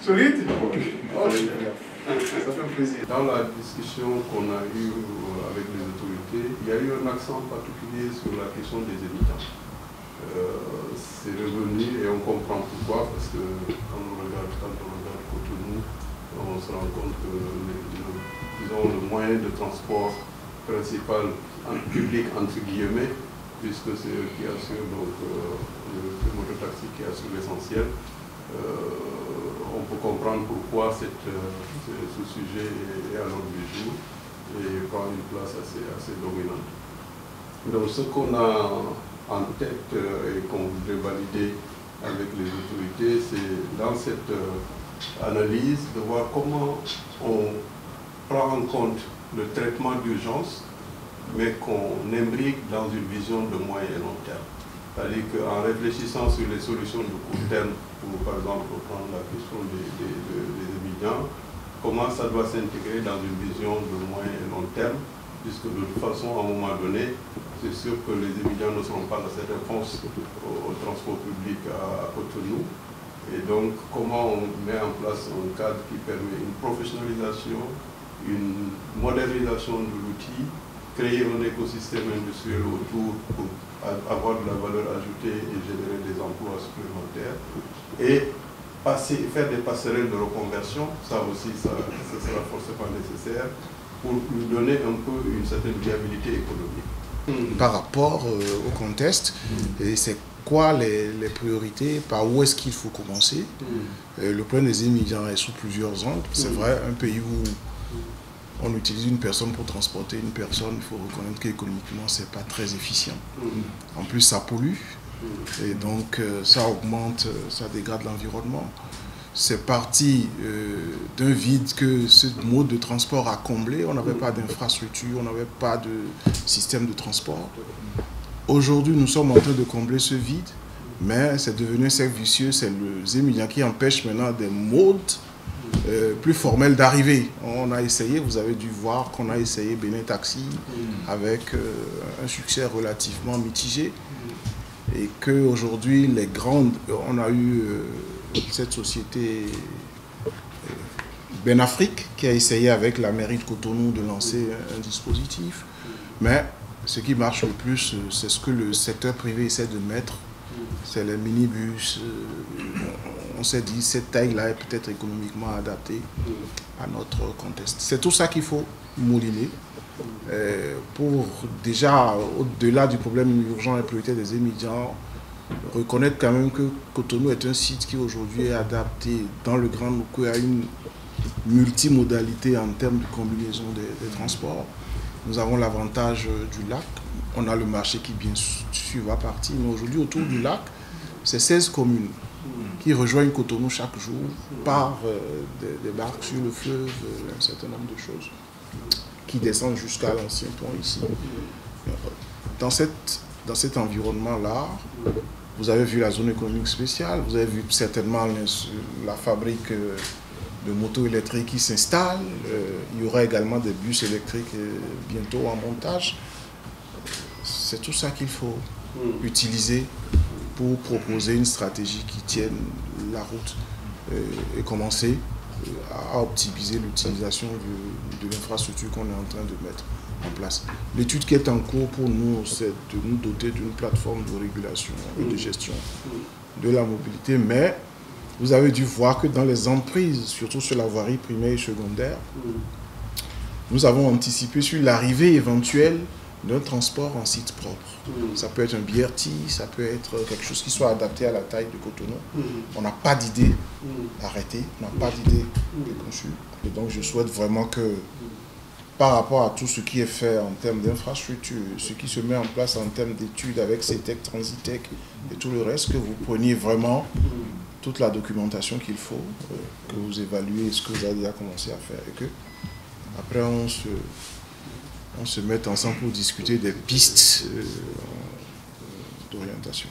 Solide? Oh, ça fait plaisir. Dans la discussion qu'on a eue avec les autorités, il y a eu un accent particulier sur la question des étudiants. C'est revenu et on comprend pourquoi, parce que quand on regarde Cotonou, on se rend compte que disons, le moyen de transport principal public entre guillemets, puisque c'est eux qui assurent donc, le mototaxi qui assure l'essentiel. On peut comprendre pourquoi ce sujet est à l'ordre du jour et prend une place assez dominante. Donc ce qu'on a en tête et qu'on voudrait valider avec les autorités, c'est dans cette analyse de voir comment on prend en compte le traitement d'urgence, mais qu'on imbrique dans une vision de moyen et long terme. C'est-à-dire qu'en réfléchissant sur les solutions de court terme, pour par exemple prendre la question des étudiants, comment ça doit s'intégrer dans une vision de moyen et long terme, puisque de toute façon, à un moment donné, c'est sûr que les étudiants ne seront pas dans cette réponse au transport public à Cotonou. Et donc, comment on met en place un cadre qui permet une professionnalisation, une modernisation de l'outil, créer un écosystème industriel autour pour avoir de la valeur ajoutée et générer des emplois supplémentaires et faire des passerelles de reconversion, ça aussi, ça sera forcément nécessaire pour lui donner un peu une certaine viabilité économique. Par rapport au contexte, et c'est quoi les priorités, par où est-ce qu'il faut commencer. Le problème des immigrants est sous plusieurs angles. C'est vrai, un pays où on utilise une personne pour transporter une personne, il faut reconnaître qu'économiquement, ce n'est pas très efficient. En plus, ça pollue, et donc ça augmente, ça dégrade l'environnement. C'est parti d'un vide que ce mode de transport a comblé. On n'avait pas d'infrastructure, on n'avait pas de système de transport. Aujourd'hui, nous sommes en train de combler ce vide, mais c'est devenu un cercle vicieux. C'est les immigrants qui empêchent maintenant des modes plus formel d'arriver. On a essayé, vous avez dû voir qu'on a essayé Bénin Taxi avec un succès relativement mitigé et qu'aujourd'hui les grandes, on a eu cette société Benafrique qui a essayé avec la mairie de Cotonou de lancer un dispositif, mais ce qui marche le plus, c'est ce que le secteur privé essaie de mettre, c'est les minibus. On s'est dit, cette taille-là est peut-être économiquement adaptée à notre contexte. C'est tout ça qu'il faut mouliner pour déjà, au-delà du problème urgent et prioritaire des immigrants, reconnaître quand même que Cotonou est un site qui aujourd'hui est adapté dans le Grand Loko à une multimodalité en termes de combinaison des transports. Nous avons l'avantage du lac, on a le marché qui bien sûr va partir, mais aujourd'hui autour du lac, c'est 16 communes qui rejoignent Cotonou chaque jour par des barques sur le fleuve, un certain nombre de choses qui descendent jusqu'à l'ancien pont ici. Dans cet environnement-là, vous avez vu la zone économique spéciale, vous avez vu certainement la fabrique de motos électriques qui s'installe, il y aura également des bus électriques bientôt en montage. C'est tout ça qu'il faut utiliser pour proposer une stratégie qui tienne la route et commencer à optimiser l'utilisation de l'infrastructure qu'on est en train de mettre en place. L'étude qui est en cours pour nous, c'est de nous doter d'une plateforme de régulation et de gestion de la mobilité, mais vous avez dû voir que dans les emprises, surtout sur la voirie primaire et secondaire, nous avons anticipé sur l'arrivée éventuelle d'un transport en site propre. Ça peut être un BRT, ça peut être quelque chose qui soit adapté à la taille de Cotonou. On n'a pas d'idée arrêtée, on n'a pas d'idée préconçue. Et donc je souhaite vraiment que par rapport à tout ce qui est fait en termes d'infrastructure, ce qui se met en place en termes d'études avec CETEC, Transitec et tout le reste, que vous preniez vraiment toute la documentation qu'il faut, que vous évaluez ce que vous avez déjà commencé à faire et que après on se met ensemble pour discuter des pistes d'orientation.